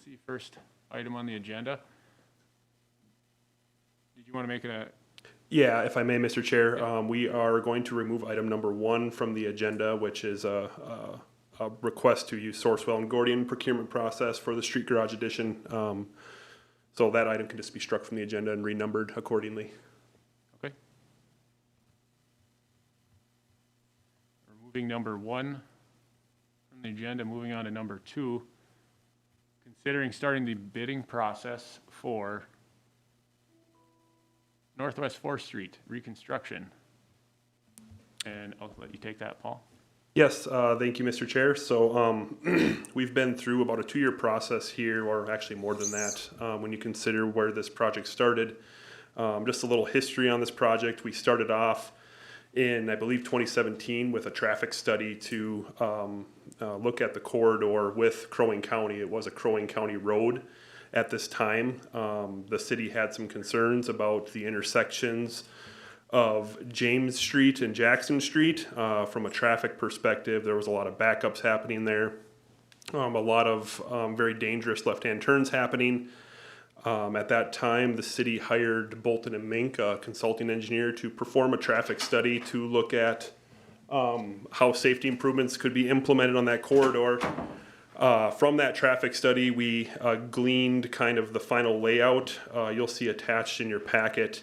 see first item on the agenda. Did you want to make it a? Yeah, if I may, Mr. Chair, we are going to remove item number 1 from the agenda, which is a request to use Sourcewell and Gordian procurement process for the street garage addition. So that item can just be struck from the agenda and renumbered accordingly. Okay. Removing number 1 from the agenda, moving on to number 2. Considering starting the bidding process for Northwest 4th Street reconstruction. And I'll let you take that, Paul. Yes, thank you, Mr. Chair. So we've been through about a 2-year process here, or actually more than that, when you consider where this project started. Just a little history on this project. We started off in, I believe, 2017 with a traffic study to look at the corridor with Crow Wing County. It was a Crow Wing County road at this time. The city had some concerns about the intersections of James Street and Jackson Street. From a traffic perspective, there was a lot of backups happening there. A lot of very dangerous left-hand turns happening. At that time, the city hired Bolton and Mink, a consulting engineer, to perform a traffic study to look at how safety improvements could be implemented on that corridor. From that traffic study, we gleaned kind of the final layout. You'll see attached in your packet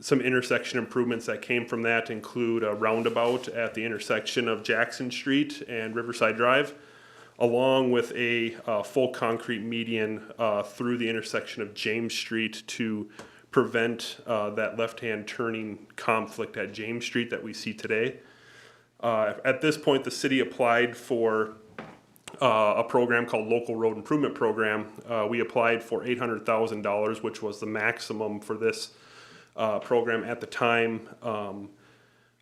some intersection improvements that came from that include a roundabout at the intersection of Jackson Street and Riverside Drive, along with a full concrete median through the intersection of James Street to prevent that left-hand turning conflict at James Street that we see today. At this point, the city applied for a program called Local Road Improvement Program. We applied for $800,000, which was the maximum for this program at the time.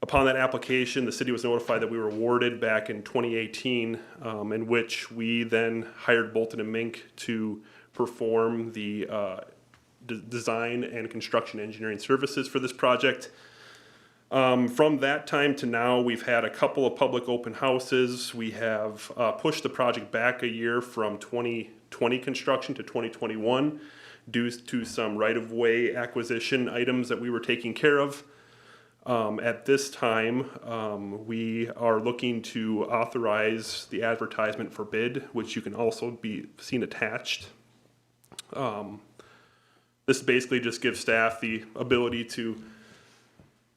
Upon that application, the city was notified that we were awarded back in 2018, in which we then hired Bolton and Mink to perform the design and construction engineering services for this project. From that time to now, we've had a couple of public open houses. We have pushed the project back a year from 2020 construction to 2021 due to some right-of-way acquisition items that we were taking care of. At this time, we are looking to authorize the advertisement for bid, which you can also be seen attached. This basically just gives staff the ability to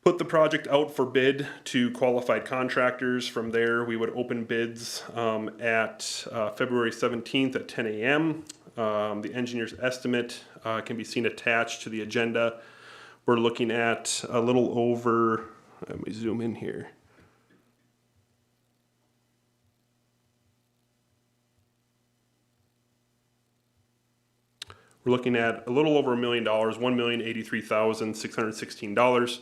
put the project out for bid to qualified contractors. From there, we would open bids at February 17th at 10 a.m. The engineer's estimate can be seen attached to the agenda. We're looking at a little over, let me zoom in here. We're looking at a little over $1 million, $1,083,616.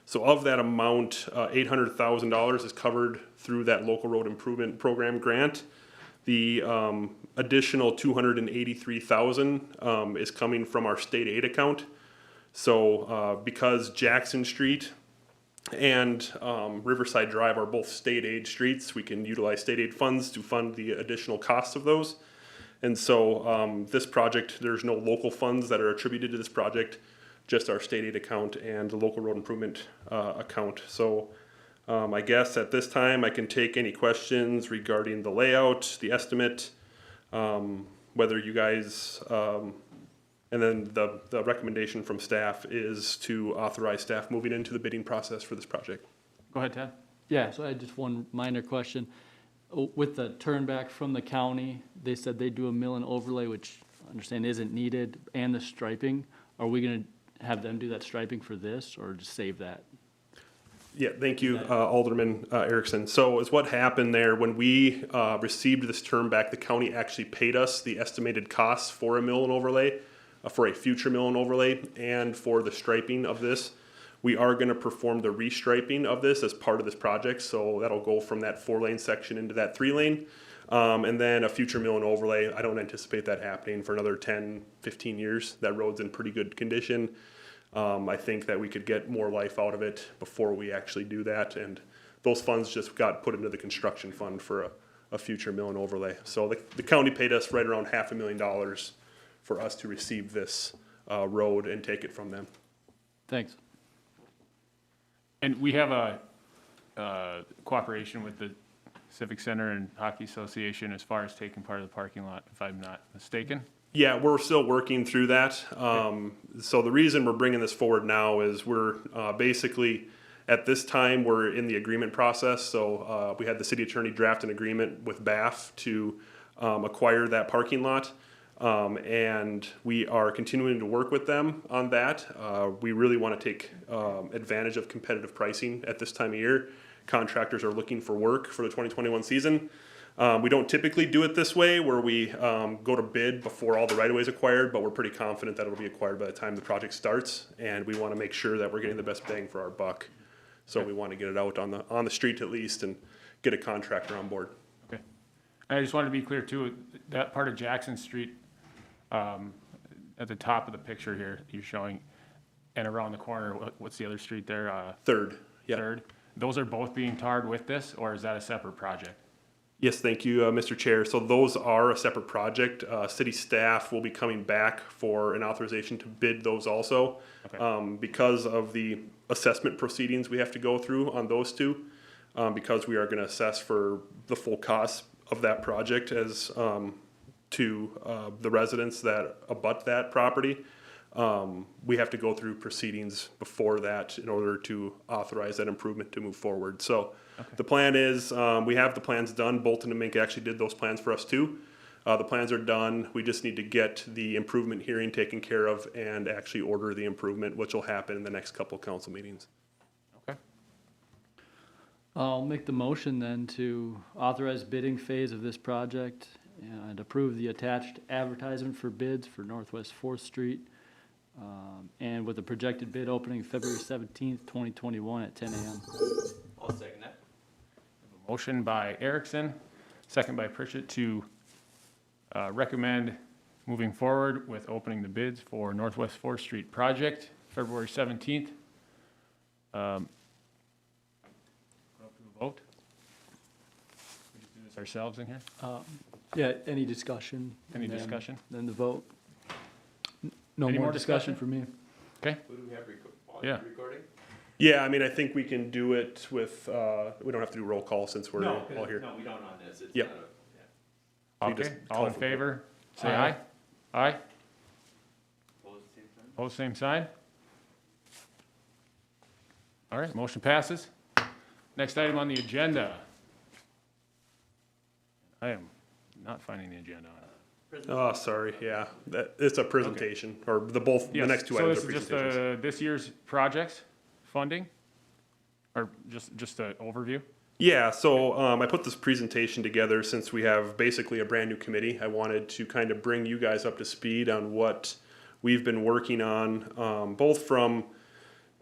So of that amount, $800,000 is covered through that local road improvement program grant. The additional $283,000 is coming from our state aid account. So because Jackson Street and Riverside Drive are both state aid streets, we can utilize state aid funds to fund the additional costs of those. And so this project, there's no local funds that are attributed to this project, just our state aid account and the local road improvement account. So I guess at this time I can take any questions regarding the layout, the estimate, whether you guys, and then the recommendation from staff is to authorize staff moving into the bidding process for this project. Go ahead, Ted. Yeah, so I had just one minor question. With the turn back from the county, they said they do a mill and overlay, which I understand isn't needed, and the striping. Are we going to have them do that striping for this, or just save that? Yeah, thank you, Alderman Erickson. So is what happened there when we received this turn back, the county actually paid us the estimated costs for a mill and overlay, for a future mill and overlay, and for the striping of this. We are going to perform the restriping of this as part of this project, so that'll go from that 4-lane section into that 3-lane. And then a future mill and overlay, I don't anticipate that happening for another 10, 15 years. That road's in pretty good condition. I think that we could get more life out of it before we actually do that, and those funds just got put into the construction fund for a future mill and overlay. So the county paid us right around $500,000 for us to receive this road and take it from them. Thanks. And we have a cooperation with the Civic Center and Hockey Association as far as taking part of the parking lot, if I'm not mistaken. Yeah, we're still working through that. So the reason we're bringing this forward now is we're basically, at this time, we're in the agreement process. So we had the city attorney draft an agreement with BAF to acquire that parking lot. And we are continuing to work with them on that. We really want to take advantage of competitive pricing at this time of year. Contractors are looking for work for the 2021 season. We don't typically do it this way where we go to bid before all the right of ways acquired, but we're pretty confident that it'll be acquired by the time the project starts. And we want to make sure that we're getting the best bang for our buck. So we want to get it out on the street at least and get a contractor on board. Okay. I just wanted to be clear too, that part of Jackson Street, at the top of the picture here, you're showing, and around the corner, what's the other street there? Third, yeah. Third. Those are both being tarred with this, or is that a separate project? Yes, thank you, Mr. Chair. So those are a separate project. City staff will be coming back for an authorization to bid those also. Okay. Because of the assessment proceedings we have to go through on those two, because we are going to assess for the full cost of that project as to the residents that abut that property. We have to go through proceedings before that in order to authorize that improvement to move forward. So the plan is, we have the plans done. Bolton and Mink actually did those plans for us too. The plans are done. We just need to get the improvement hearing taken care of and actually order the improvement, which will happen in the next couple of council meetings. Okay. I'll make the motion then to authorize bidding phase of this project and approve the attached advertisement for bids for Northwest 4th Street. And with a projected bid opening February 17th, 2021 at 10 a.m. I'll second that. Motion by Erickson, second by Pritchett to recommend moving forward with opening the bids for Northwest 4th Street project, February 17th. Up to a vote. We just do this ourselves in here? Yeah, any discussion? Any and then- discussion? Then the vote. No Any more more discussion discussion? for me. Okay, Who do we have Yeah. recording? Yeah, I mean, I think we can do it with, we don't have to do roll call since we're No, all here. no, we don't on this. It's Yep. not a- So you okay, just all call in for- favor, say Aye. aye. Aye, Opposed, same sign? opposed, same sign. All right, motion passes. Next item on the agenda. I am not finding the agenda on it. Oh, sorry, yeah, it's a presentation, or the Yes, next two so items this are is just presentations. this year's projects funding? Or just an overview? Yeah, so I put this presentation together since we have basically a brand new committee. I wanted to kind of bring you guys up to speed on what we've been working on, both from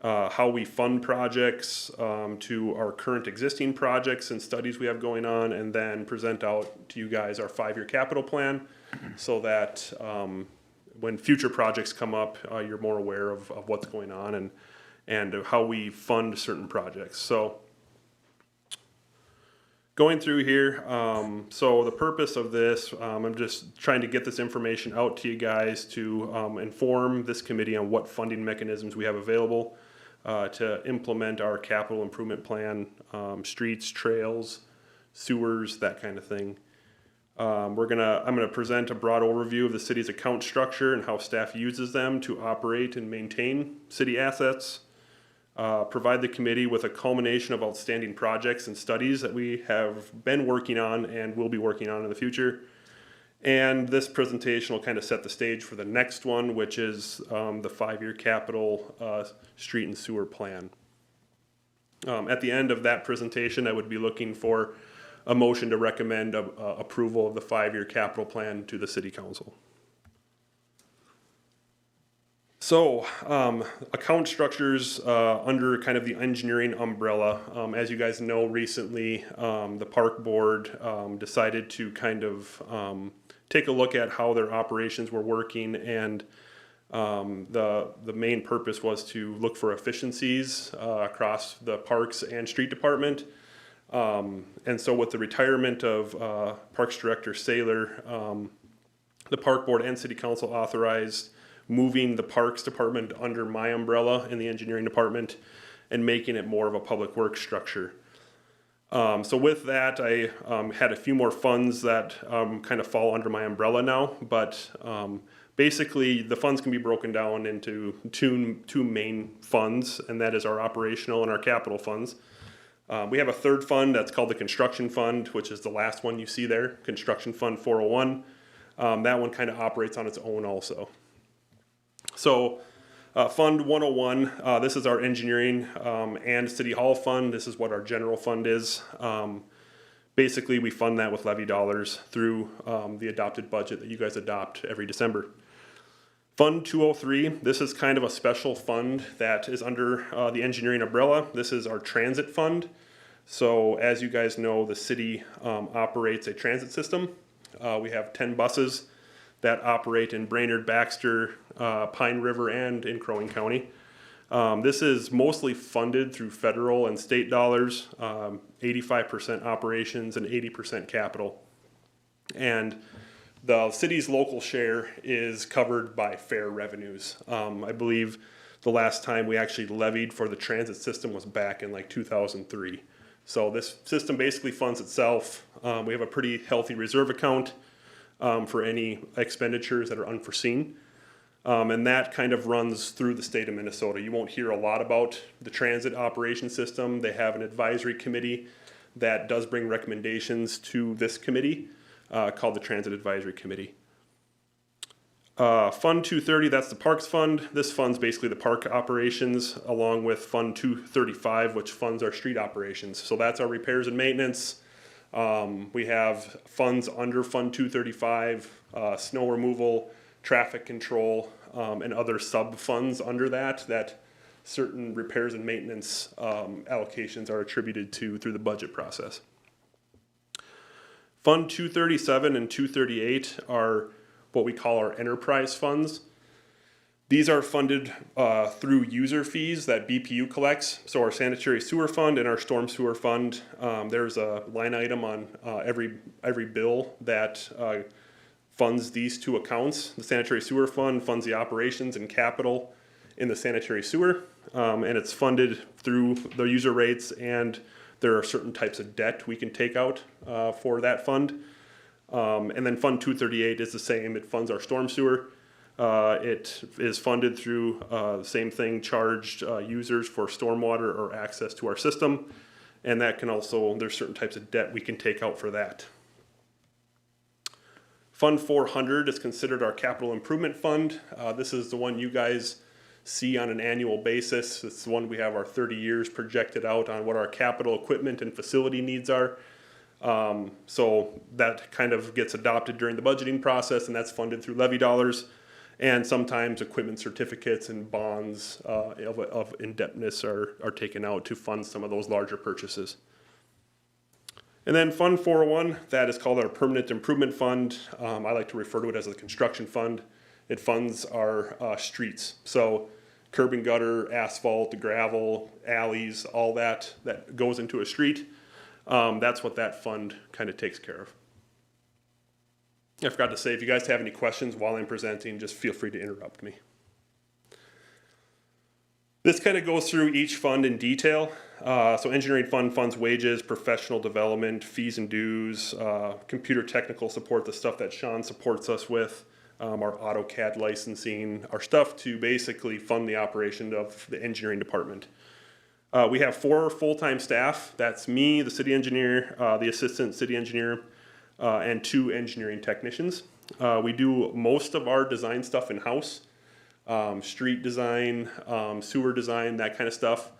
how we fund projects to our current existing projects and studies we have going on, and then present out to you guys our 5-year capital plan so that when future projects come up, you're more aware of what's going on and how we fund certain projects. So going through here, so the purpose of this, I'm just trying to get this information out to you guys to inform this committee on what funding mechanisms we have available to implement our capital improvement plan, streets, trails, sewers, that kind of thing. I'm gonna present a broad overview of the city's account structure and how staff uses them to operate and maintain city assets. Provide the committee with a culmination of outstanding projects and studies that we have been working on and will be working on in the future. And this presentation will kind of set the stage for the next one, which is the 5-year capital street and sewer plan. At the end of that presentation, I would be looking for a motion to recommend approval of the 5-year capital plan to the city council. So, account structures under kind of the engineering umbrella. As you guys know, recently the park board decided to kind of take a look at how their operations were working, and the main purpose was to look for efficiencies across the parks and street department. And so with the retirement of Parks Director Saylor, the Park Board and City Council authorized moving the Parks Department under my umbrella in the Engineering Department and making it more of a public works structure. So with that, I had a few more funds that kind of fall under my umbrella now, but basically the funds can be broken down into two main funds, and that is our operational and our capital funds. We have a third fund that's called the Construction Fund, which is the last one you see there, Construction Fund 401. That one kind of operates on its own also. So Fund 101, this is our engineering and City Hall fund. This is what our general fund is. Basically, we fund that with levy dollars through the adopted budget that you guys adopt every December. Fund 203, this is kind of a special fund that is under the engineering umbrella. This is our transit fund. So as you guys know, the city operates a transit system. We have 10 buses that operate in Brainerd, Baxter, Pine River, and in Crow Wing County. This is mostly funded through federal and state dollars, 85% operations and 80% capital. And the city's local share is covered by fare revenues. I believe the last time we actually levied for the transit system was back in like 2003. So this system basically funds itself. We have a pretty healthy reserve account for any expenditures that are unforeseen. And that kind of runs through the state of Minnesota. You won't hear a lot about the transit operation system. They have an advisory committee that does bring recommendations to this committee called the Transit Advisory Committee. Fund 230, that's the Parks Fund. This funds basically the park operations, along with Fund 235, which funds our street operations. So that's our repairs and maintenance. We have funds under Fund 235, snow removal, traffic control, and other sub-funds under that certain repairs and maintenance allocations are attributed to through the budget process. Fund 237 and 238 are what we call our enterprise funds. These are funded through user fees that BPU collects. So our sanitary sewer fund and our storm sewer fund, there's a line item on every bill that funds these two accounts. The sanitary sewer fund funds the operations and capital in the sanitary sewer, and it's funded through the user rates, and there are certain types of debt we can take out for that fund. And then Fund 238 is the same. It funds our storm sewer. It is funded through the same thing, charged users for stormwater or access to our system. And that can also, there's certain types of debt we can take out for that. Fund 400 is considered our capital improvement fund. This is the one you guys see on an annual basis. It's the one we have our 30 years projected out on what our capital equipment and facility needs are. So that kind of gets adopted during the budgeting process, and that's funded through levy dollars. And sometimes equipment certificates and bonds of indebtedness are taken out to fund some of those larger purchases. And then Fund 401, that is called our Permanent Improvement Fund. I like to refer to it as the Construction Fund. It funds our streets. So curb and gutter, asphalt, gravel, alleys, all that goes into a street. That's what that fund kind of takes care of. I forgot to say, if you guys have any questions while I'm presenting, just feel free to interrupt me. This kind of goes through each fund in detail. So engineering fund funds wages, professional development, fees and dues, computer technical support, the stuff that Sean supports us with, our AutoCAD licensing, our stuff to basically fund the operation of the engineering department. We have 4 full-time staff. That's me, the city engineer, the assistant city engineer, and 2 engineering technicians. We do most of our design stuff in-house, street design, sewer design, that kind of stuff.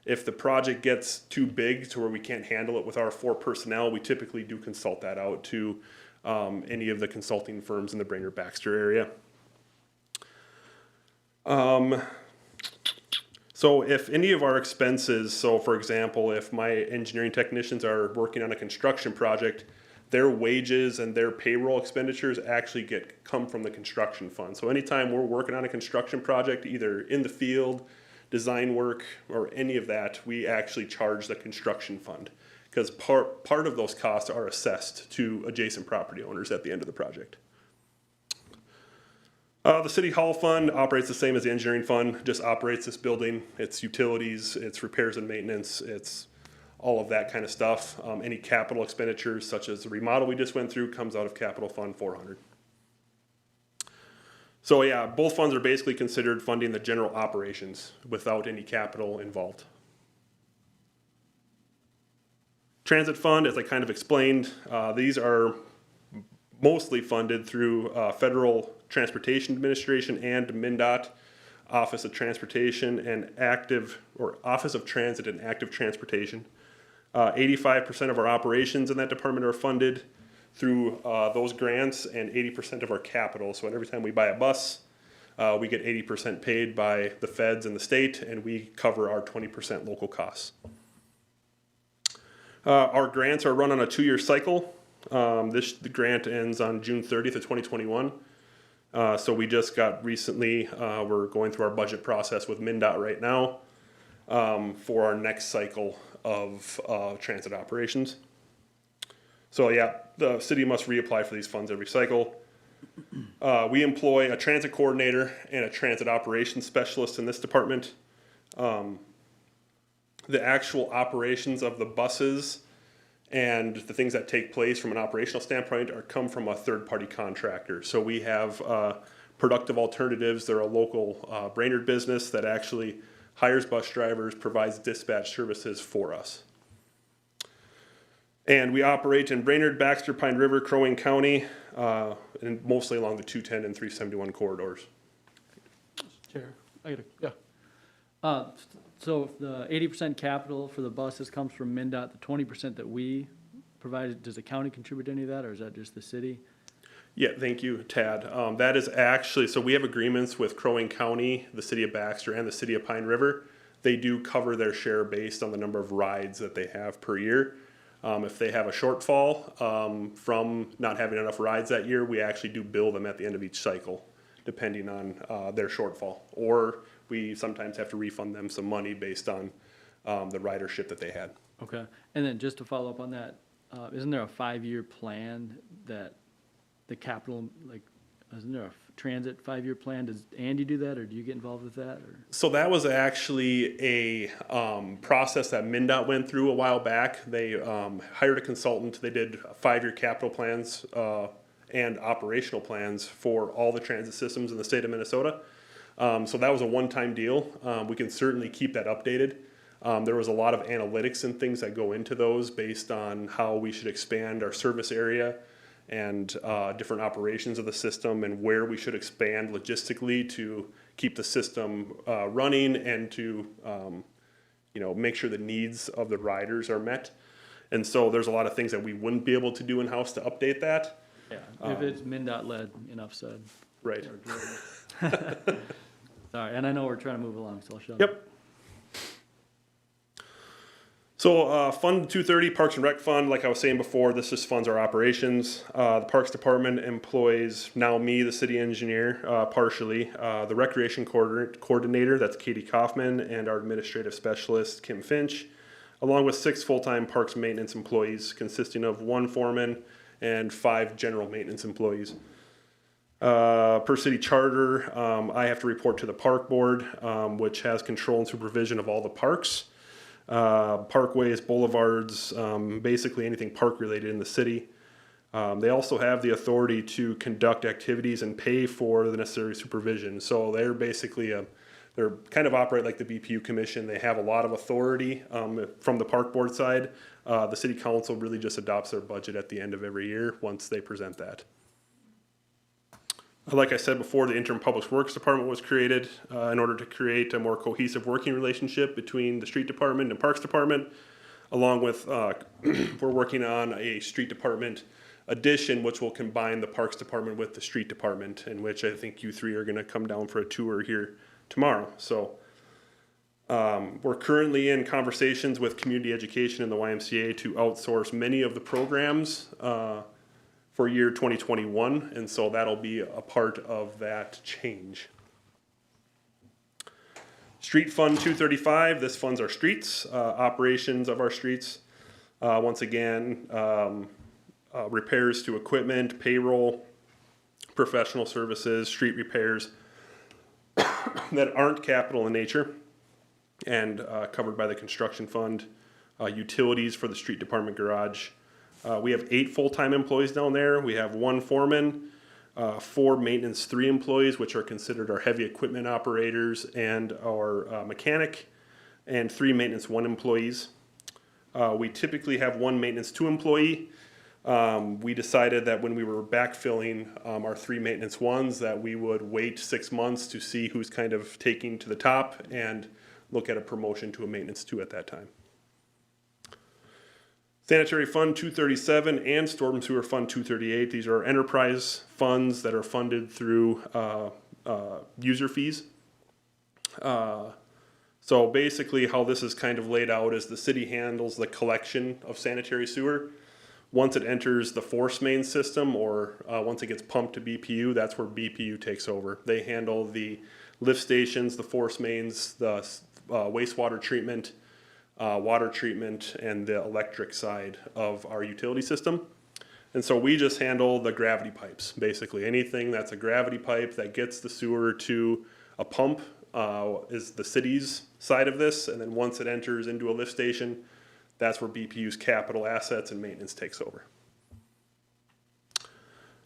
If the project gets too big to where we can't handle it with our 4 personnel, we typically do consult that out to any of the consulting firms in the Brainerd Baxter area. So if any of our expenses, so for example, if my engineering technicians are working on a construction project, their wages and their payroll expenditures actually come from the construction fund. So anytime we're working on a construction project, either in the field, design work, or any of that, we actually charge the construction fund. because part of those costs are assessed to adjacent property owners at the end of the project. The City Hall Fund operates the same as the engineering fund, just operates this building, its utilities, its repairs and maintenance, it's all of that kind of stuff. Any capital expenditures, such as the remodel we just went through, comes out of Capital Fund 400. So yeah, both funds are basically considered funding the general operations without any capital involved. Transit fund, as I kind of explained, these are mostly funded through Federal Transportation Administration and MnDOT, Office of Transportation and Office of Transit and Active Transportation. 85% of our operations in that department are funded through those grants, and 80% of our capital. So every time we buy a bus, we get 80% paid by the feds and the state, and we cover our 20% local costs. Our grants are run on a 2-year cycle. The grant ends on June 30th of 2021. So we just got recently, we're going through our budget process with MnDOT right now for our next cycle of transit operations. So yeah, the city must reapply for these funds every cycle. We employ a transit coordinator and a transit operations specialist in this department. The actual operations of the buses and the things that take place from an operational standpoint come from a third-party contractor. So we have Productive Alternatives. They're a local Brainerd business that actually hires bus drivers, provides dispatch services for us. And we operate in Brainerd, Baxter, Pine River, Crow Wing County, and mostly along the 210 and 371 corridors. Chair, yeah. So if the 80% capital for the buses comes from MnDOT, the 20% that we provided, does the county contribute to any of that, or is that just the city? Yeah, thank you, Tad. That is actually, so we have agreements with Crow Wing County, the city of Baxter, and the city of Pine River. They do cover their share based on the number of rides that they have per year. If they have a shortfall from not having enough rides that year, we actually do bill them at the end of each cycle, depending on their shortfall. Or we sometimes have to refund them some money based on the ridership that they had. Okay, and then just to follow up on that, isn't there a 5-year plan that the capital, like, isn't there a transit 5-year plan? Does Andy do that, or do you get involved with that? Or? So that was actually a process that MnDOT went through a while back. They hired a consultant. They did 5-year capital plans and operational plans for all the transit systems in the state of Minnesota. So that was a one-time deal. We can certainly keep that updated. There was a lot of analytics and things that go into those based on how we should expand our service area and different operations of the system and where we should expand logistically to keep the system running and to make sure the needs of the riders are met. And so there's a lot of things that we wouldn't be able to do in-house to update that. Yeah, if it's MnDOT led, enough said. Right. Sorry, and I know we're trying to move along, so I'll shut up. Yep. So Fund 230, Parks and Rec Fund, like I was saying before, this just funds our operations. The Parks Department employs now me, the city engineer, partially. The Recreation Coordinator, that's Katie Kaufman, and our Administrative Specialist, Kim Finch, along with 6 full-time Parks Maintenance employees, consisting of 1 foreman and 5 general maintenance employees. Per city charter, I have to report to the Park Board, which has control and supervision of all the parks. Parkways, boulevards, basically anything park related in the city. They also have the authority to conduct activities and pay for the necessary supervision. So they're basically they're kind of operate like the BPU Commission. They have a lot of authority from the Park Board side. The City Council really just adopts their budget at the end of every year once they present that. Like I said before, the Interim Public Works Department was created in order to create a more cohesive working relationship between the Street Department and Parks Department, along with, we're working on a Street Department addition, which will combine the Parks Department with the Street Department, in which I think you 3 are going to come down for a tour here tomorrow. So we're currently in conversations with community education and the YMCA to outsource many of the programs for year 2021, and so that'll be a part of that change. Street Fund 235, this funds our streets, operations of our streets. Once again, repairs to equipment, payroll, professional services, street repairs that aren't capital in nature and covered by the construction fund, utilities for the street department garage. We have 8 full-time employees down there. We have 1 foreman, 4 maintenance 3 employees, which are considered our heavy equipment operators and our mechanic, and 3 maintenance 1 employees. We typically have 1 maintenance 2 employee. We decided that when we were backfilling our 3 maintenance 1s that we would wait 6 months to see who's kind of taking to the top and look at a promotion to a maintenance 2 at that time. Sanitary Fund 237 and Storm Sewer Fund 238. These are enterprise funds that are funded through user fees. So basically how this is kind of laid out is the city handles the collection of sanitary sewer. Once it enters the force main system or once it gets pumped to BPU, that's where BPU takes over. They handle the lift stations, the force mains, the wastewater treatment, water treatment, and the electric side of our utility system. And so we just handle the gravity pipes, basically. Anything that's a gravity pipe that gets the sewer to a pump is the city's side of this. And then once it enters into a lift station, that's where BPU's capital assets and maintenance takes over.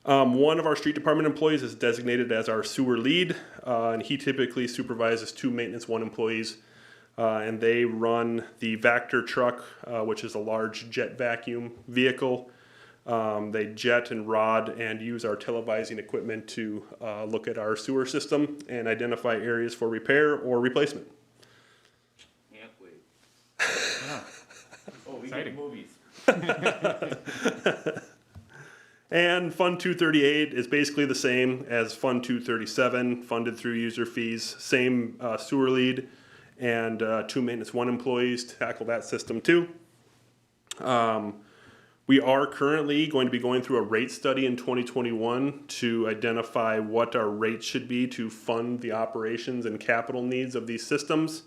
One of our street department employees is designated as our sewer lead, and he typically supervises 2 maintenance 1 employees. And they run the Vector truck, which is a large jet vacuum vehicle. They jet and rod and use our televising equipment to look at our sewer system and identify areas for repair or replacement. Can't wait. Yeah. Oh, we Exciting. get movies. And Fund 238 is basically the same as Fund 237, funded through user fees. Same sewer lead and 2 maintenance 1 employees to tackle that system too. We are currently going to be going through a rate study in 2021 to identify what our rates should be to fund the operations and capital needs of these systems.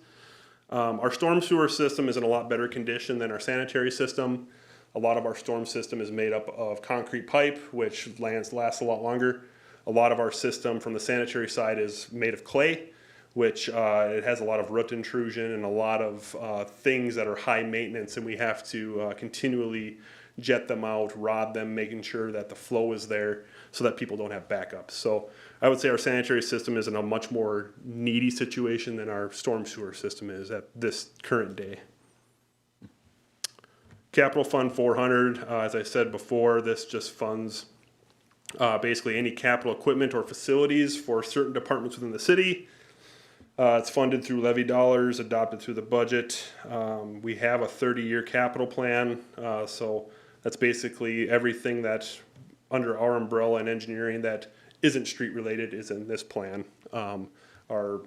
Our storm sewer system is in a lot better condition than our sanitary system. A lot of our storm system is made up of concrete pipe, which lasts a lot longer. A lot of our system from the sanitary side is made of clay, which it has a lot of root intrusion and a lot of things that are high maintenance, and we have to continually jet them out, rod them, making sure that the flow is there so that people don't have backups. So I would say our sanitary system is in a much more needy situation than our storm sewer system is at this current day. Capital Fund 400, as I said before, this just funds basically any capital equipment or facilities for certain departments within the city. It's funded through levy dollars, adopted through the budget. We have a 30-year capital plan, so that's basically everything that under our umbrella and engineering that isn't street related is in this plan. Our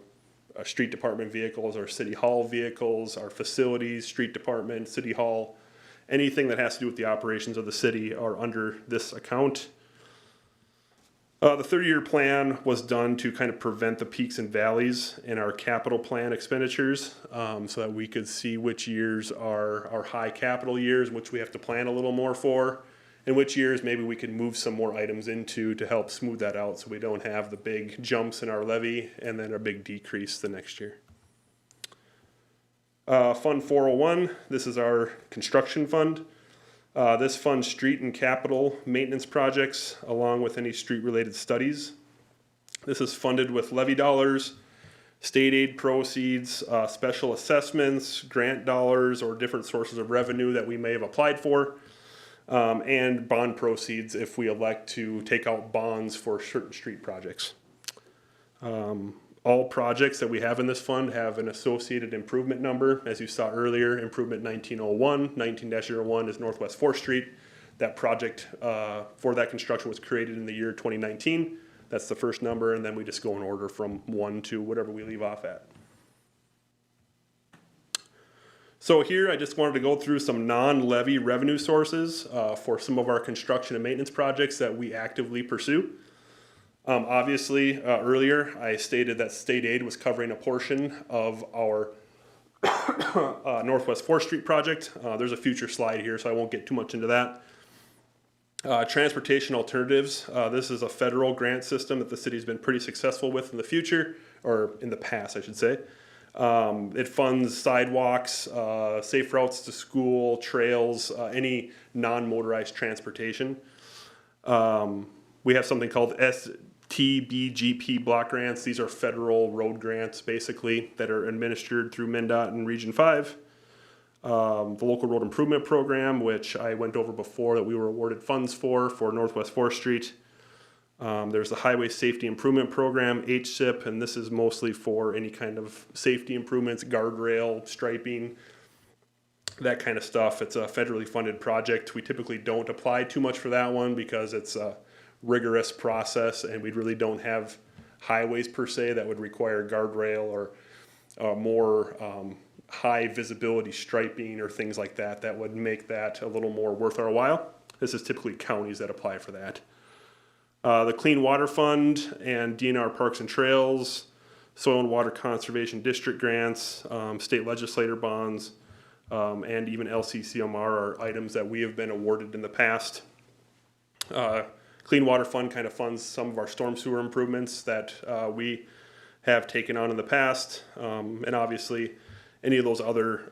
street department vehicles, our city hall vehicles, our facilities, street department, city hall, anything that has to do with the operations of the city are under this account. The 30-year plan was done to kind of prevent the peaks and valleys in our capital plan expenditures, so that we could see which years are our high capital years, which we have to plan a little more for, and which years maybe we can move some more items into to help smooth that out so we don't have the big jumps in our levy and then a big decrease the next year. Fund 401, this is our construction fund. This funds street and capital maintenance projects along with any street related studies. This is funded with levy dollars, state aid proceeds, special assessments, grant dollars, or different sources of revenue that we may have applied for, and bond proceeds if we elect to take out bonds for certain street projects. All projects that we have in this fund have an associated improvement number. As you saw earlier, improvement 1901, 19-01 is Northwest 4th Street. That project for that construction was created in the year 2019. That's the first number, and then we just go in order from 1 to whatever we leave off at. So here I just wanted to go through some non-levy revenue sources for some of our construction and maintenance projects that we actively pursue. Obviously, earlier I stated that state aid was covering a portion of our Northwest 4th Street project. There's a future slide here, so I won't get too much into that. Transportation alternatives. This is a federal grant system that the city's been pretty successful with in the future, or in the past, I should say. It funds sidewalks, safe routes to school, trails, any non-motorized transportation. We have something called STBGP block grants. These are federal road grants, basically, that are administered through MnDOT and Region 5. The local road improvement program, which I went over before, that we were awarded funds for Northwest 4th Street. There's the highway safety improvement program, Hcip, and this is mostly for any kind of safety improvements, guardrail, striping, that kind of stuff. It's a federally funded project. We typically don't apply too much for that one because it's a rigorous process, and we really don't have highways per se that would require guardrail or more high visibility striping or things like that that would make that a little more worth our while. This is typically counties that apply for that. The Clean Water Fund and DNR Parks and Trails, Soil and Water Conservation District grants, state legislator bonds, and even LCCMR are items that we have been awarded in the past. Clean Water Fund kind of funds some of our storm sewer improvements that we have taken on in the past, and obviously any of those other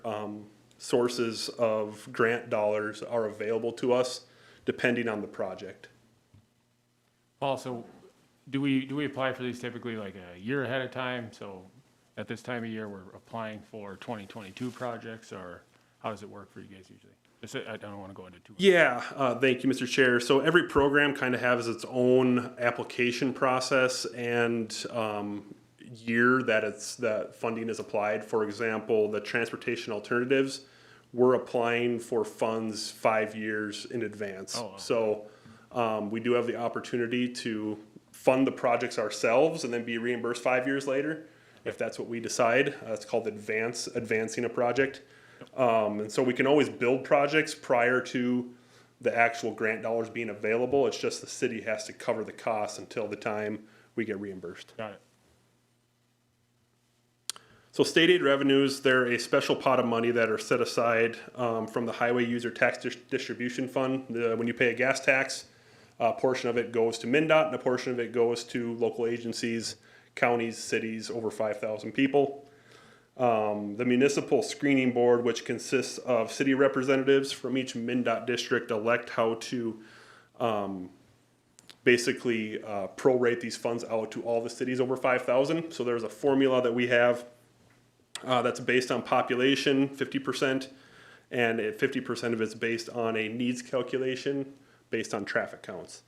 sources of grant dollars are available to us depending on the project. Also, do we apply for these typically like a year ahead of time? So at this time of year, we're applying for 2022 projects, or how does it work for you guys usually? I don't want to go into too much. Yeah, thank you, Mr. Chair. So every program kind of has its own application process and year that funding is applied. For example, the transportation alternatives, we're applying for funds 5 years in advance. Oh, wow. So we do have the opportunity to fund the projects ourselves and then be reimbursed 5 years later, if that's what we decide. It's called advancing a project. And so we can always build projects prior to the actual grant dollars being available. It's just the city has to cover the costs until the time we get reimbursed. Got it. So state aid revenues, they're a special pot of money that are set aside from the Highway User Tax Distribution Fund. When you pay a gas tax, a portion of it goes to MnDOT and a portion of it goes to local agencies, counties, cities, over 5,000 people. The Municipal Screening Board, which consists of city representatives from each MnDOT district, elect how to basically prorate these funds out to all the cities over 5,000. So there's a formula that we have that's based on population, 50%, and 50% of it's based on a needs calculation based on traffic counts.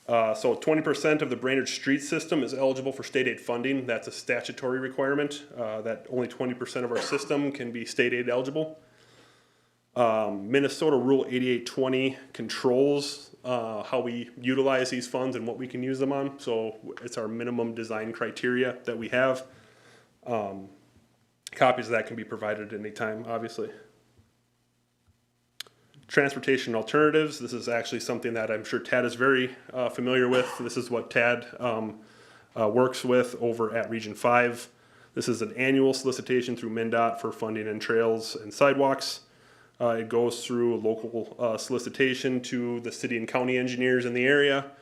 So 20% of the Brainerd street system is eligible for state aid funding. That's a statutory requirement that only 20% of our system can be state aid eligible. Minnesota Rule 8820 controls how we utilize these funds and what we can use them on. So it's our minimum design criteria that we have. Copies of that can be provided at any time, obviously. Transportation alternatives. This is actually something that I'm sure Tad is very familiar with. This is what Tad works with over at Region 5. This is an annual solicitation through MnDOT for funding in trails and sidewalks. It goes through a local solicitation to the city and county engineers in the area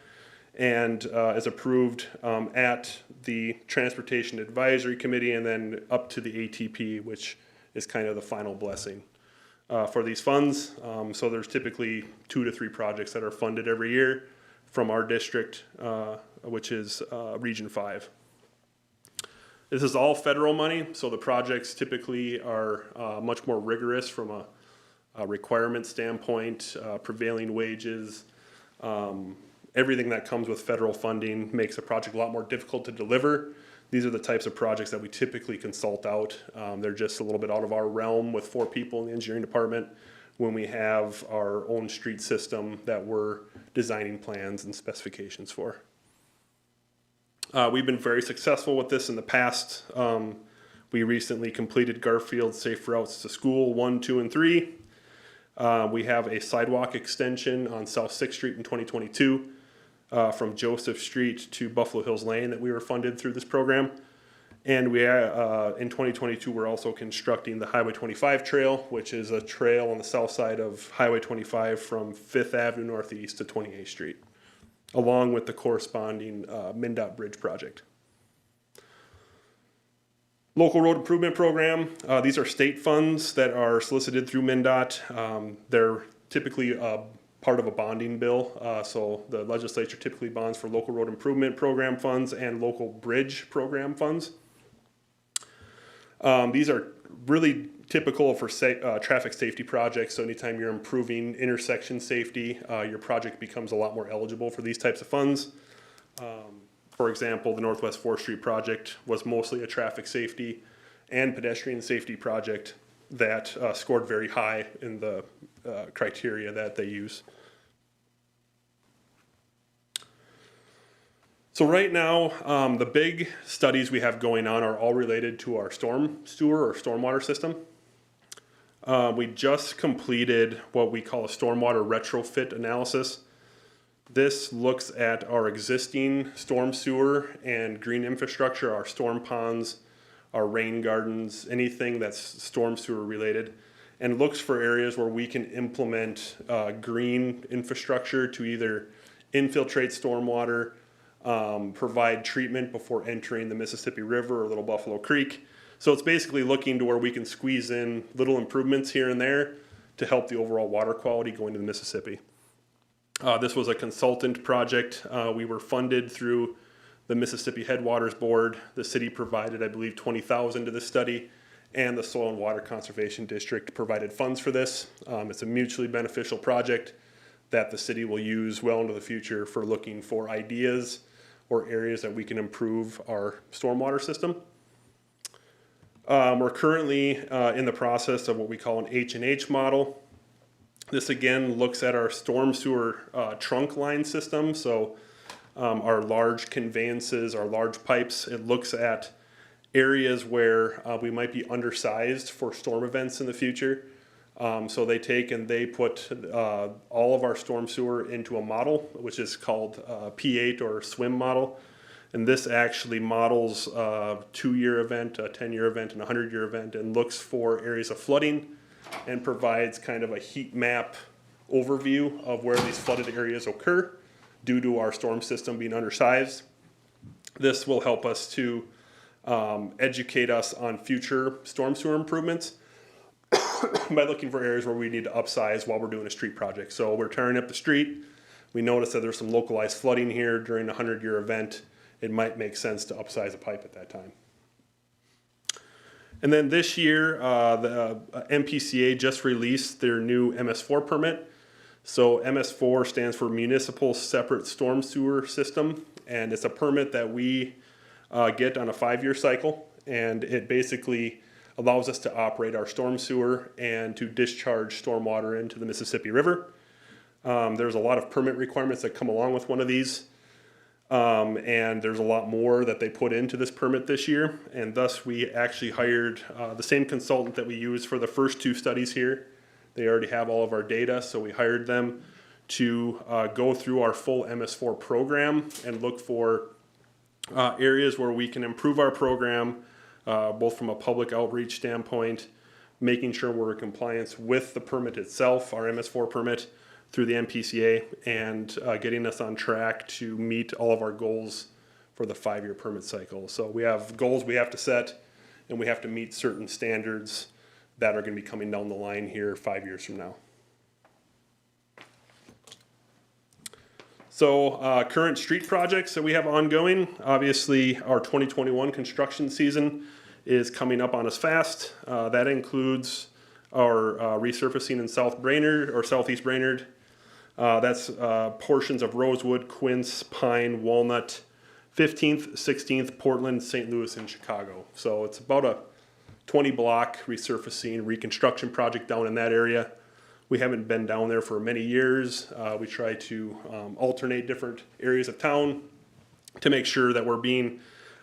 and is approved at the Transportation Advisory Committee and then up to the ATP, which is kind of the final blessing for these funds. So there's typically 2 to 3 projects that are funded every year from our district, which is Region 5. This is all federal money, so the projects typically are much more rigorous from a requirement standpoint, prevailing wages. Everything that comes with federal funding makes a project a lot more difficult to deliver. These are the types of projects that we typically consult out. They're just a little bit out of our realm with 4 people in the engineering department when we have our own street system that we're designing plans and specifications for. We've been very successful with this in the past. We recently completed Garfield Safe Routes to School 1, 2, and 3. We have a sidewalk extension on South 6th Street in 2022 from Joseph Street to Buffalo Hills Lane that we were funded through this program. And in 2022, we're also constructing the Highway 25 trail, which is a trail on the south side of Highway 25 from 5th Avenue Northeast to 28th Street, along with the corresponding MnDOT bridge project. Local road improvement program. These are state funds that are solicited through MnDOT. They're typically part of a bonding bill. So the legislature typically bonds for local road improvement program funds and local bridge program funds. These are really typical for traffic safety projects. So anytime you're improving intersection safety, your project becomes a lot more eligible for these types of funds. For example, the Northwest 4th Street project was mostly a traffic safety and pedestrian safety project that scored very high in the criteria that they use. So right now, the big studies we have going on are all related to our storm sewer or stormwater system. We just completed what we call a stormwater retrofit analysis. This looks at our existing storm sewer and green infrastructure, our storm ponds, our rain gardens, anything that's storm sewer related, and looks for areas where we can implement green infrastructure to either infiltrate stormwater, provide treatment before entering the Mississippi River or Little Buffalo Creek. So it's basically looking to where we can squeeze in little improvements here and there to help the overall water quality going to the Mississippi. This was a consultant project. We were funded through the Mississippi Headwaters Board. The city provided, I believe, $20,000 to this study, and the Soil and Water Conservation District provided funds for this. It's a mutually beneficial project that the city will use well into the future for looking for ideas or areas that we can improve our stormwater system. We're currently in the process of what we call an H&H model. This again looks at our storm sewer trunk line system. So our large conveyances, our large pipes, it looks at areas where we might be undersized for storm events in the future. So they take and they put all of our storm sewer into a model, which is called P8 or SWIM model. And this actually models a 2-year event, a 10-year event, and a 100-year event, and looks for areas of flooding and provides kind of a heat map overview of where these flooded areas occur due to our storm system being undersized. This will help us to educate us on future storm sewer improvements by looking for areas where we need to upsize while we're doing a street project. So we're tearing up the street. We notice that there's some localized flooding here during a 100-year event. It might make sense to upsize a pipe at that time. And then this year, the MPCA just released their new Ms4 permit. So Ms4 stands for Municipal Separate Storm Sewer System, and it's a permit that we get on a 5-year cycle, and it basically allows us to operate our storm sewer and to discharge stormwater into the Mississippi River. There's a lot of permit requirements that come along with one of these. And there's a lot more that they put into this permit this year, and thus we actually hired the same consultant that we used for the first 2 studies here. They already have all of our data, so we hired them to go through our full Ms4 program and look for areas where we can improve our program, both from a public outreach standpoint, making sure we're in compliance with the permit itself, our Ms4 permit, through the MPCA, and getting us on track to meet all of our goals for the 5-year permit cycle. So we have goals we have to set, and we have to meet certain standards that are going to be coming down the line here 5 years from now. So current street projects that we have ongoing, obviously our 2021 construction season is coming up on us fast. That includes our resurfacing in South Brainerd or Southeast Brainerd. That's portions of Rosewood, Quince, Pine, Walnut, 15th, 16th, Portland, St. Louis, and Chicago. So it's about a 20-block resurfacing, reconstruction project down in that area. We haven't been down there for many years. We try to alternate different areas of town to make sure that we're being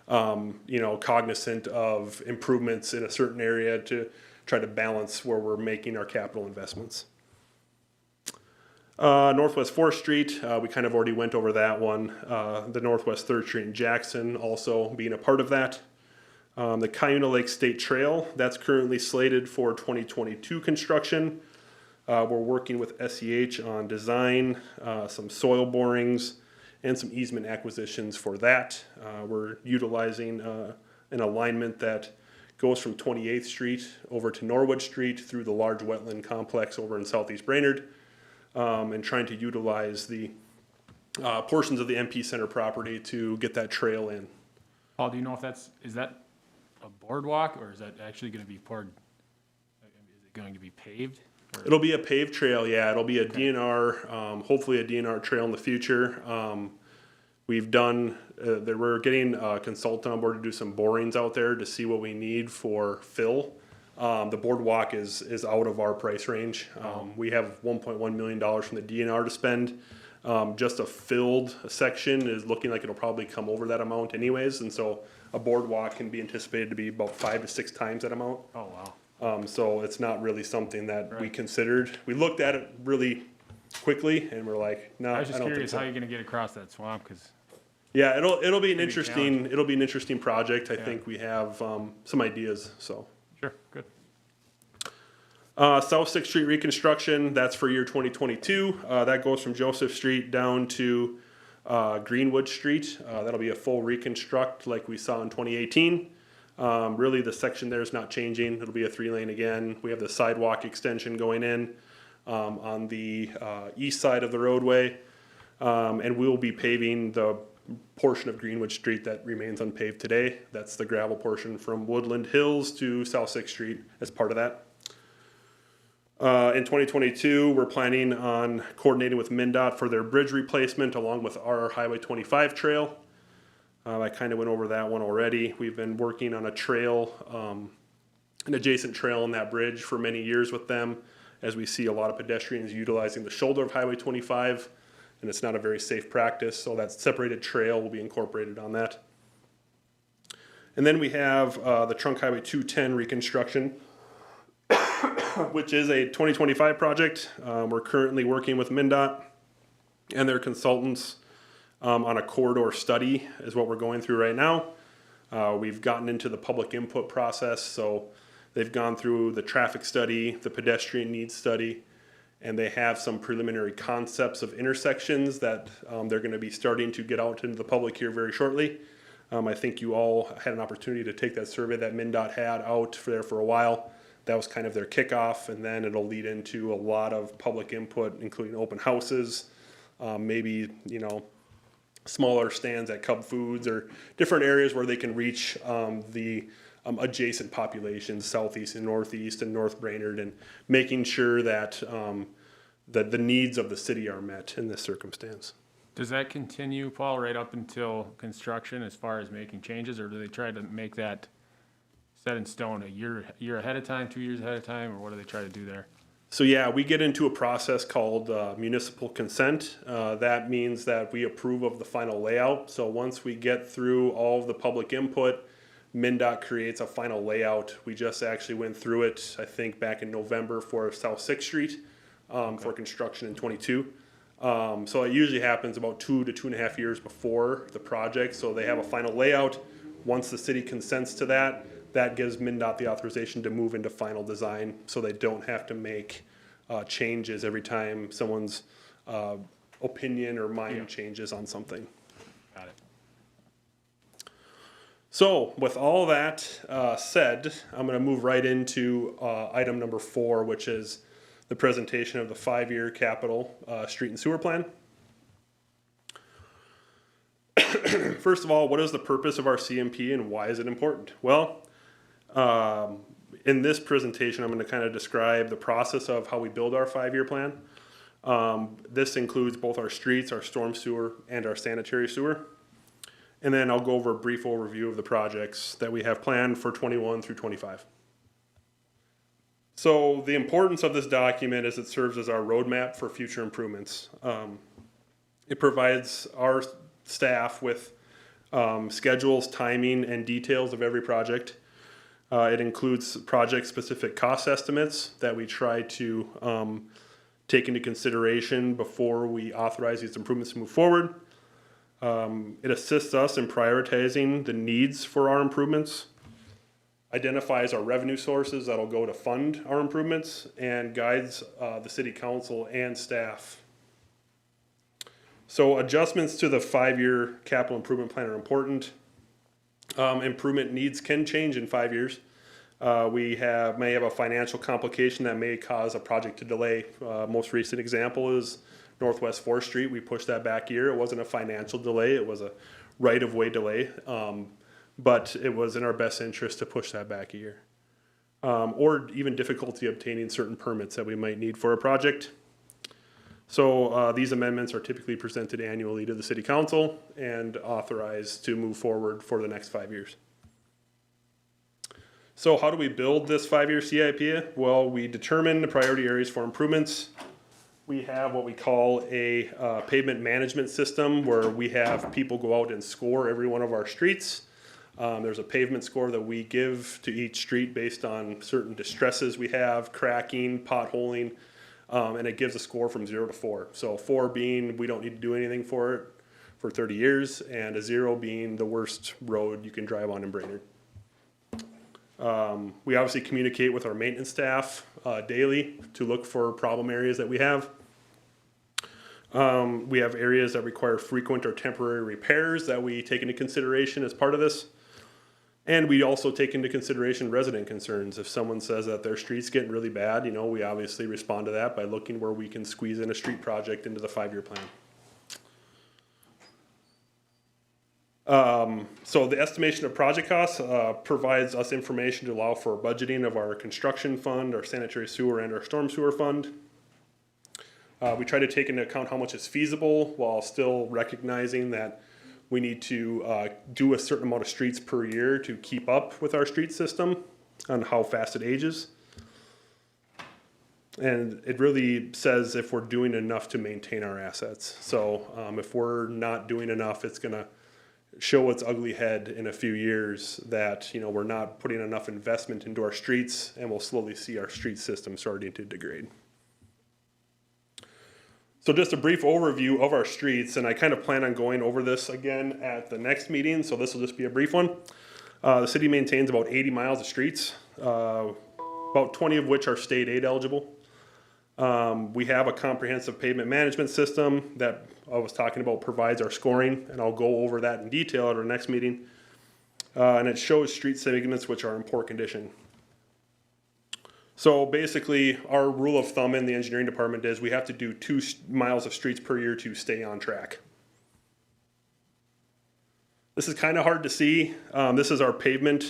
cognizant of improvements in a certain area to try to balance where we're making our capital investments. Northwest 4th Street, we kind of already went over that one. The Northwest 3rd Street in Jackson also being a part of that. The Cuyuna Lake State Trail, that's currently slated for 2022 construction. We're working with SEH on design, some soil borings, and some easement acquisitions for that. We're utilizing an alignment that goes from 28th Street over to Norwood Street through the large wetland complex over in southeast Brainerd, and trying to utilize the portions of the MP Center property to get that trail in. Paul, do you know if is that a boardwalk or is that actually gonna be poured? Is it going to be paved? Or- It'll be a paved trail, yeah. It'll be a DNR, hopefully a DNR trail in the future. We've done, we're getting a consultant on board to do some borings out there to see what we need for fill. The boardwalk is out of our price range. We have $1.1 million from the DNR to spend. Just a filled section is looking like it'll probably come over that amount anyways. And so a boardwalk can be anticipated to be about 5 to 6 times that amount. Oh, wow. So it's not really something that we Right. considered. We looked at it really quickly and we're like, no, I was just don't think curious how so. you're gonna get across that swamp, cause, Yeah, it'll be an It'll be interesting project. I Yeah. think we have some ideas. So sure, good. South 6th Street reconstruction, that's for year 2022. That goes from Joseph Street down to Greenwood Street. That'll be a full reconstruct like we saw in 2018. Really, the section there is not changing. It'll be a 3-lane again. We have the sidewalk extension going in on the east side of the roadway. And we'll be paving the portion of Greenwood Street that remains unpaved today. That's the gravel portion from Woodland Hills to South 6th Street as part of that. In 2022, we're planning on coordinating with MnDOT for their bridge replacement along with our Highway 25 trail. I kind of went over that one already. We've been working on a trail, an adjacent trail on that bridge for many years with them, as we see a lot of pedestrians utilizing the shoulder of Highway 25, and it's not a very safe practice, so that separated trail will be incorporated on that. And then we have the Trunk Highway 210 reconstruction, which is a 2025 project. We're currently working with MnDOT and their consultants on a corridor study is what we're going through right now. We've gotten into the public input process, so they've gone through the traffic study, the pedestrian needs study, and they have some preliminary concepts of intersections that they're going to be starting to get out into the public here very shortly. I think you all had an opportunity to take that survey that MnDOT had out there for a while. That was kind of their kickoff, and then it'll lead into a lot of public input, including open houses, maybe, smaller stands at Cub Foods or different areas where they can reach the adjacent populations, southeast and northeast and North Brainerd, and making sure that that the needs of the city are met in this circumstance. Does that continue, Paul, right up until construction as far as making changes, or do they try to make that set in stone a year ahead of time, 2 years ahead of time, or what do they try to do there? So yeah, we get into a process called Municipal Consent. That means that we approve of the final layout. So once we get through all of the public input, MnDOT creates a final layout. We just actually went through it, I think, back in November for South 6th Street for construction in 22. So it usually happens about 2 to 2.5 years before the project. So they have a final layout. Once the city consents to that, that gives MnDOT the authorization to move into final design, so they don't have to make changes every time someone's opinion or mind changes on something. Got it. So with all that said, I'm going to move right into item number 4, which is the presentation of the 5-year capital street and sewer plan. First of all, what is the purpose of our CMP and why is it important? Well, in this presentation, I'm going to kind of describe the process of how we build our 5-year plan. This includes both our streets, our storm sewer, and our sanitary sewer. And then I'll go over a brief overview of the projects that we have planned for 21 through 25. So the importance of this document is it serves as our roadmap for future improvements. It provides our staff with schedules, timing, and details of every project. It includes project-specific cost estimates that we try to take into consideration before we authorize these improvements to move forward. It assists us in prioritizing the needs for our improvements. identifies our revenue sources that'll go to fund our improvements, and guides the city council and staff. So adjustments to the 5-year capital improvement plan are important. Improvement needs can change in 5 years. We may have a financial complication that may cause a project to delay. Most recent example is Northwest 4th Street. We pushed that back a year. It wasn't a financial delay, it was a right-of-way delay. But it was in our best interest to push that back a year. Or even difficulty obtaining certain permits that we might need for a project. So these amendments are typically presented annually to the city council and authorized to move forward for the next 5 years. So how do we build this 5-year CIP? Well, we determine the priority areas for improvements. We have what we call a pavement management system, where we have people go out and score every one of our streets. There's a pavement score that we give to each street based on certain distresses we have, cracking, potholing, and it gives a score from 0 to 4. So 4 being we don't need to do anything for it for 30 years, and a 0 being the worst road you can drive on in Brainerd. We obviously communicate with our maintenance staff daily to look for problem areas that we have. We have areas that require frequent or temporary repairs that we take into consideration as part of this. And we also take into consideration resident concerns. If someone says that their street's getting really bad, you know, we obviously respond to that by looking where we can squeeze in a street project into the 5-year plan. So the estimation of project costs provides us information to allow for budgeting of our construction fund, our sanitary sewer, and our storm sewer fund. We try to take into account how much is feasible while still recognizing that we need to do a certain amount of streets per year to keep up with our street system and how fast it ages. And it really says if we're doing enough to maintain our assets. So if we're not doing enough, it's gonna show its ugly head in a few years that, you know, we're not putting enough investment into our streets, and we'll slowly see our street system starting to degrade. So just a brief overview of our streets, and I kind of plan on going over this again at the next meeting, so this will just be a brief one. The city maintains about 80 miles of streets, about 20 of which are state aid eligible. We have a comprehensive pavement management system that I was talking about provides our scoring, and I'll go over that in detail at our next meeting. And it shows street segments which are in poor condition. So basically, our rule of thumb in the engineering department is we have to do 2 miles of streets per year to stay on track. This is kind of hard to see. This is our pavement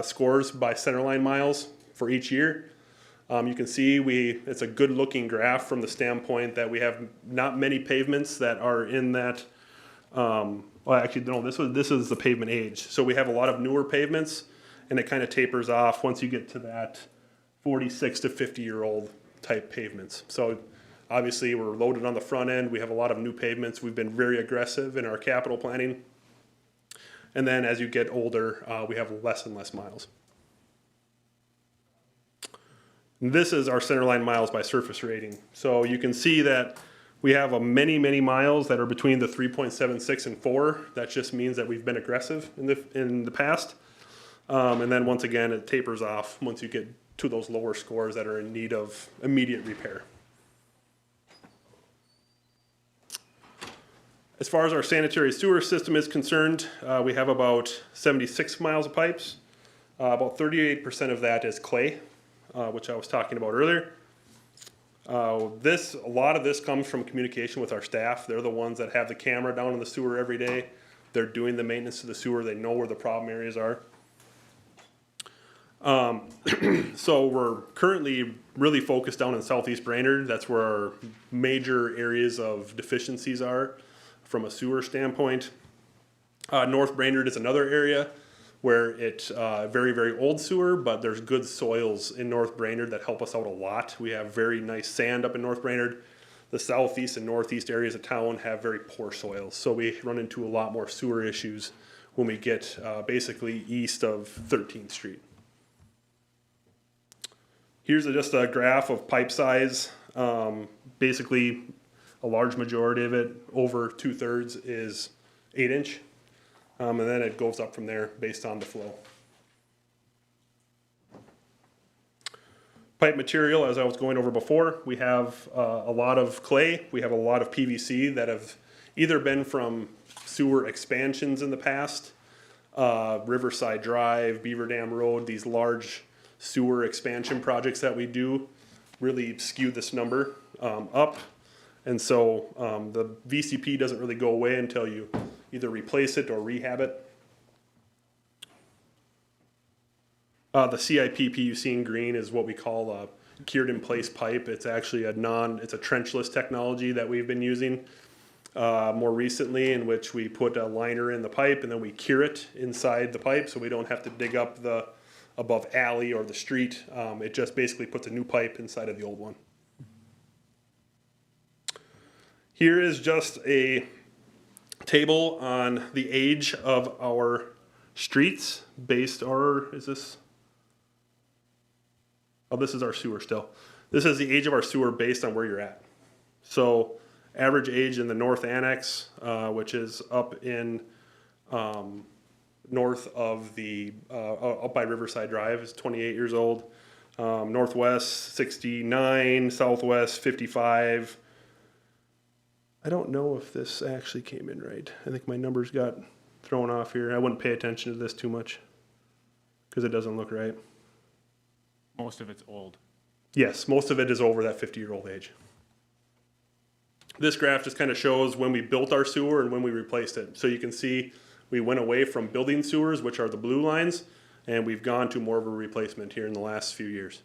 scores by Centerline miles for each year. You can see it's a good looking graph from the standpoint that we have not many pavements that are in that, well actually no, this is the pavement age. So we have a lot of newer pavements, and it kind of tapers off once you get to that 46 to 50-year-old type pavements. So obviously we're loaded on the front end. We have a lot of new pavements. We've been very aggressive in our capital planning. And then as you get older, we have less and less miles. And this is our Centerline miles by surface rating. So you can see that we have many, many miles that are between the 3.76 and 4. That just means that we've been aggressive in the past. And then once again, it tapers off once you get to those lower scores that are in need of immediate repair. As far as our sanitary sewer system is concerned, we have about 76 miles of pipes. About 38% of that is clay, which I was talking about earlier. A lot of this comes from communication with our staff. They're the ones that have the camera down in the sewer every day. They're doing the maintenance of the sewer. They know where the problem areas are. So we're currently really focused down in southeast Brainerd. That's where our major areas of deficiencies are from a sewer standpoint. North Brainerd is another area where it's very, very old sewer, but there's good soils in North Brainerd that help us out a lot. We have very nice sand up in North Brainerd. The southeast and northeast areas of town have very poor soils, so we run into a lot more sewer issues when we get basically east of 13th Street. Here's just a graph of pipe size. Basically, a large majority of it, over 2/3, is 8-inch. And then it goes up from there based on the flow. Pipe material, as I was going over before, we have a lot of clay, we have a lot of PVC that have either been from sewer expansions in the past, Riverside Drive, Beaver Dam Road, these large sewer expansion projects that we do really skew this number up. And so the VCP doesn't really go away until you either replace it or rehab it. The CIP PUC in green is what we call a cured in place pipe. It's actually it's a trenchless technology that we've been using more recently, in which we put a liner in the pipe and then we cure it inside the pipe so we don't have to dig up the above alley or the street. It just basically puts a new pipe inside of the old one. Here is just a table on the age of our streets based, or is this? Oh, this is our sewer still. This is the age of our sewer based on where you're at. So average age in the North Annex, which is up in north of the, up by Riverside Drive, is 28 years old. Northwest, 69, Southwest, 55. I don't know if this actually came in right. I think my numbers got thrown off here. I wouldn't pay attention to this too much because it doesn't look right. Most of it's old. Yes, most of it is over that 50-year-old age. This graph just kind of shows when we built our sewer and when we replaced it. So you can see we went away from building sewers, which are the blue lines, and we've gone to more of a replacement here in the last few years.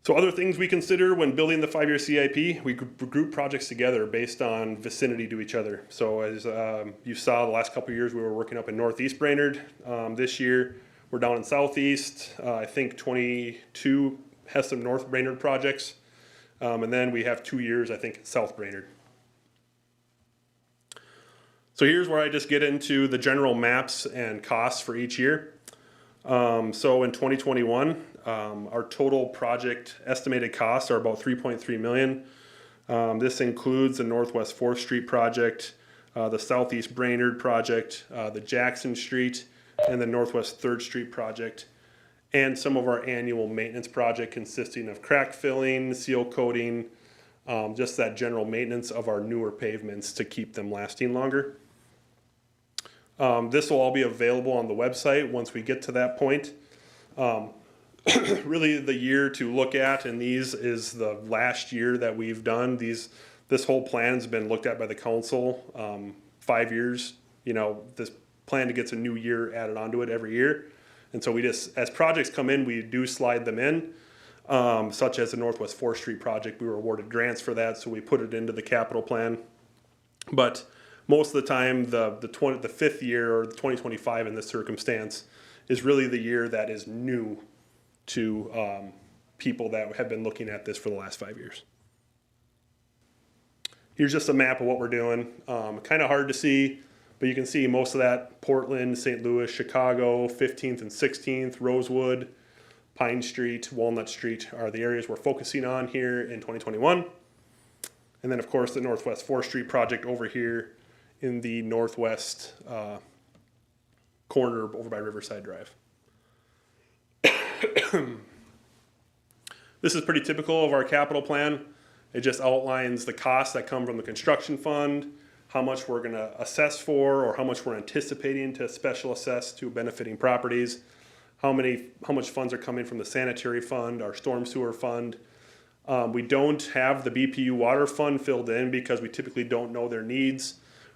So other things we consider when building the 5-year CIP, we group projects together based on vicinity to each other. So as you saw the last couple of years, we were working up in Northeast Brainerd. This year, we're down in Southeast. I think 22 has some North Brainerd projects. And then we have 2 years, I think, in South Brainerd. So here's where I just get into the general maps and costs for each year. So in 2021, our total project estimated costs are about $3.3 million. This includes the Northwest 4th Street project, the Southeast Brainerd project, the Jackson Street, and the Northwest 3rd Street project, and some of our annual maintenance project consisting of crack filling, seal coating, just that general maintenance of our newer pavements to keep them lasting longer. This will all be available on the website once we get to that point. Really the year to look at, and these is the last year that we've done. This whole plan has been looked at by the council 5 years. You know, this plan gets a new year added onto it every year. And so we just, as projects come in, we do slide them in, such as the Northwest 4th Street project. We were awarded grants for that, so we put it into the capital plan. But most of the time, the fifth year, or the 2025 in this circumstance, is really the year that is new to people that have been looking at this for the last 5 years. Here's just a map of what we're doing. Kind of hard to see, but you can see most of that: Portland, St. Louis, Chicago, 15th and 16th, Rosewood, Pine Street, Walnut Street are the areas we're focusing on here in 2021. And then, of course, the Northwest 4th Street project over here in the northwest corner over by Riverside Drive. This is pretty typical of our capital plan. It just outlines the costs that come from the construction fund, how much we're going to assess for, or how much we're anticipating to special assess to benefiting properties, how much funds are coming from the sanitary fund, our storm sewer fund. We don't have the BPU water fund filled in because we typically don't know their needs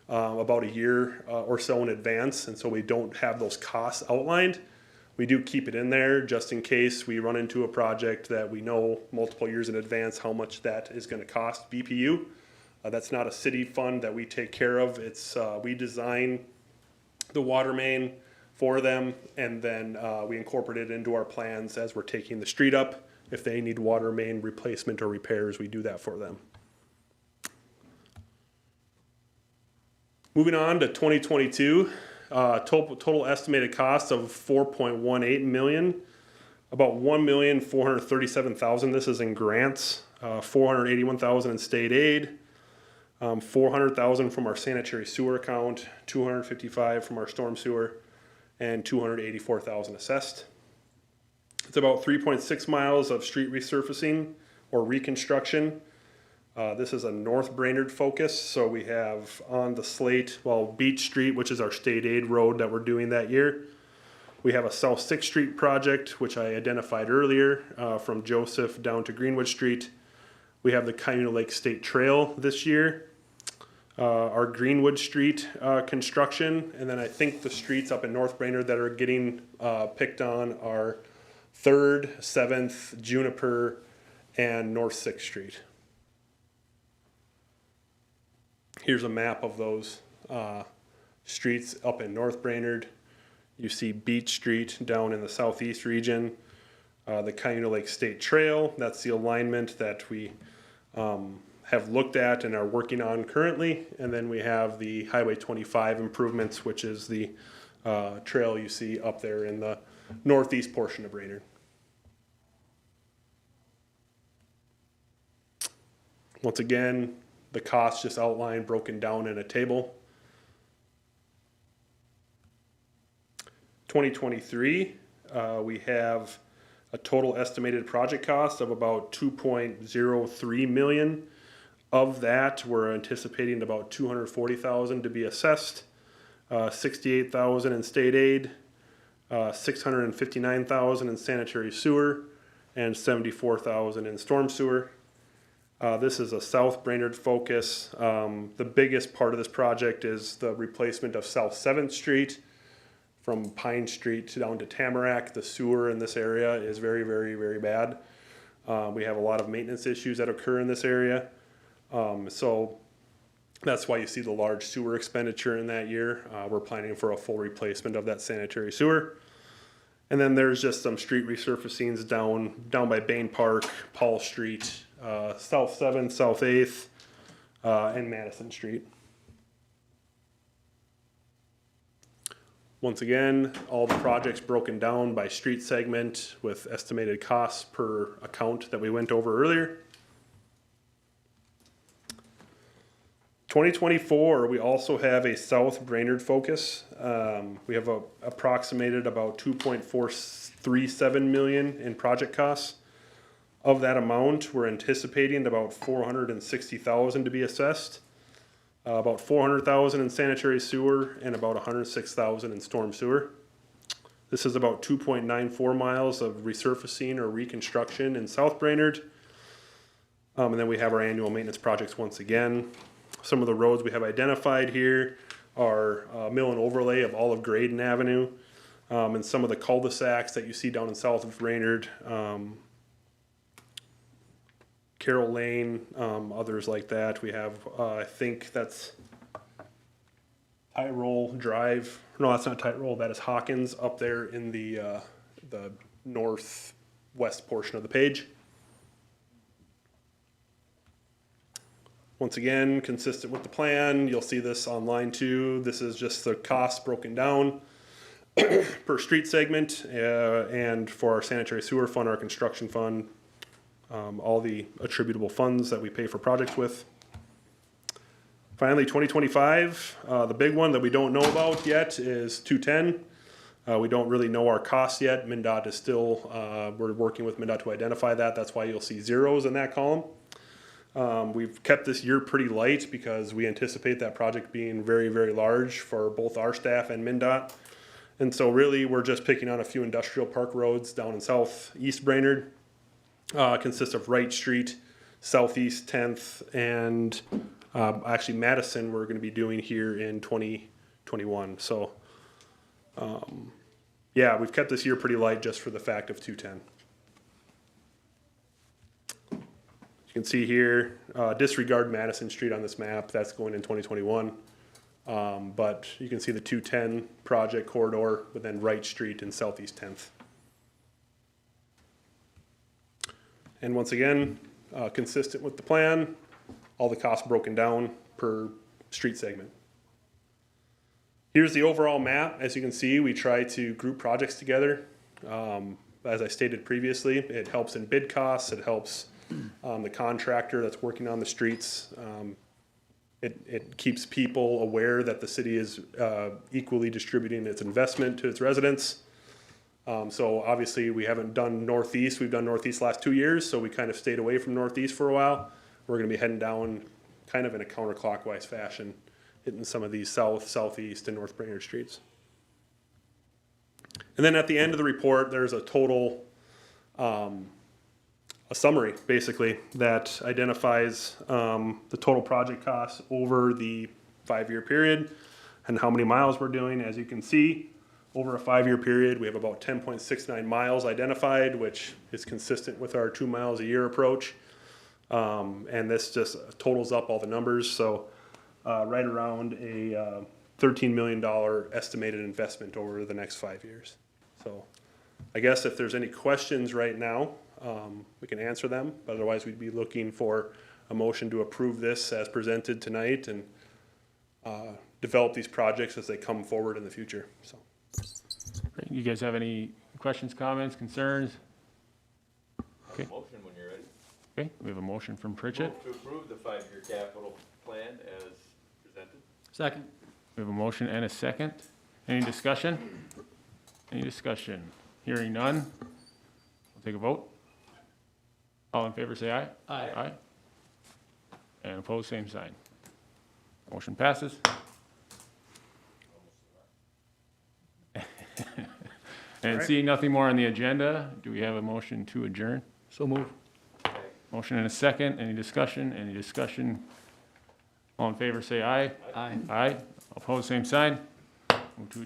about a year or so in advance, and so we don't have those costs outlined. We do keep it in there just in case we run into a project that we know multiple years in advance how much that is going to cost BPU. That's not a city fund that we take care of. It's we design the water main for them, and then we incorporate it into our plans as we're taking the street up. If they need water main replacement or repairs, we do that for them. Moving on to 2022, total estimated cost of $4.18 million, about $1,437,000. This is in grants, $481,000 in state aid, $400,000 from our sanitary sewer account, $255,000 from our storm sewer, and $284,000 assessed. It's about 3.6 miles of street resurfacing or reconstruction. This is a North Brainerd focus, so we have on the slate, Beach Street, which is our state aid road that we're doing that year. We have a South 6th Street project, which I identified earlier, from Joseph down to Greenwood Street. We have the Cayuga Lake State Trail this year. Our Greenwood Street construction, and then I think the streets up in North Brainerd that are getting picked on are 3rd, 7th, Juniper, and North 6th Street. Here's a map of those streets up in North Brainerd. You see Beach Street down in the southeast region. The Cayuga Lake State Trail, that's the alignment that we have looked at and are working on currently. And then we have the Highway 25 improvements, which is the trail you see up there in the northeast portion of Brainerd. Once again, the costs just outlined, broken down in a table. 2023, we have a total estimated project cost of about $2.03 million. Of that, we're anticipating about $240,000 to be assessed, $68,000 in state aid, $659,000 in sanitary sewer, and $74,000 in storm sewer. This is a South Brainerd focus. The biggest part of this project is the replacement of South 7th Street from Pine Street down to Tamarack. The sewer in this area is very, very, very bad. We have a lot of maintenance issues that occur in this area. So that's why you see the large sewer expenditure in that year. We're planning for a full replacement of that sanitary sewer. And then there's just some street resurfacings down by Bain Park, Paul Street, South 7th, South 8th, and Madison Street. Once again, all the projects broken down by street segment with estimated costs per account that we went over earlier. 2024, we also have a South Brainerd focus. We have approximated about $2.437 million in project costs. Of that amount, we're anticipating about $460,000 to be assessed, about $400,000 in sanitary sewer, and about $106,000 in storm sewer. This is about 2.94 miles of resurfacing or reconstruction in South Brainerd. And then we have our annual maintenance projects once again. Some of the roads we have identified here are mill and overlay of all of Graydon Avenue, and some of the cul-de-sacs that you see down in south of Brainerd, Carroll Lane, others like that. We have, I think that's Tyrol Drive. No, that's not Tyrol. That is Hawkins up there in the northwest portion of the page. Once again, consistent with the plan. You'll see this online too. This is just the costs broken down per street segment, and for our sanitary sewer fund, our construction fund, all the attributable funds that we pay for projects with. Finally, 2025, the big one that we don't know about yet is 210. We don't really know our costs yet. MnDOT is still, we're working with MnDOT to identify that. That's why you'll see zeros in that column. We've kept this year pretty light because we anticipate that project being very, very large for both our staff and MnDOT. And so really we're just picking on a few industrial park roads down in southeast Brainerd. Consists of Wright Street, Southeast 10th, and actually Madison we're going to be doing here in 2021. So yeah, we've kept this year pretty light just for the fact of 210. You can see here, disregard Madison Street on this map. That's going in 2021. But you can see the 210 project corridor, but then Wright Street and Southeast 10th. And once again, consistent with the plan, all the costs broken down per street segment. Here's the overall map. As you can see, we try to group projects together. As I stated previously, it helps in bid costs. It helps the contractor that's working on the streets. It keeps people aware that the city is equally distributing its investment to its residents. So obviously, we haven't done Northeast. We've done Northeast last 2 years, so we kind of stayed away from Northeast for a while. We're gonna be heading down kind of in a counterclockwise fashion, hitting some of these south, southeast, and North Brainerd streets. And then at the end of the report, there's a total, a summary, basically, that identifies the total project costs over the 5-year period and how many miles we're doing. As you can see, over a 5-year period, we have about 10.69 miles identified, which is consistent with our 2 miles a year approach. And this just totals up all the numbers, so right around a $13 million estimated investment over the next 5 years. So I guess if there's any questions right now, we can answer them, but otherwise we'd be looking for a motion to approve this as presented tonight and develop these projects as they come forward in the future, so. Great. You guys have any questions, comments, concerns? Okay. Motion when you're ready. Okay, we have a motion from Pritchett. Move to approve the 5-year capital plan as presented. Second. We have a motion and a second. Any discussion? Any discussion? Hearing none. We'll take a vote. All in favor, say aye. Aye. Aye. And opposed, same sign. Motion passes. And Alright. seeing nothing more on the agenda, do we have a motion to adjourn? So move. Motion and a second. Any discussion? Any discussion? All in favor, say aye. Aye. Aye. Opposed, same sign. Move to adjourn.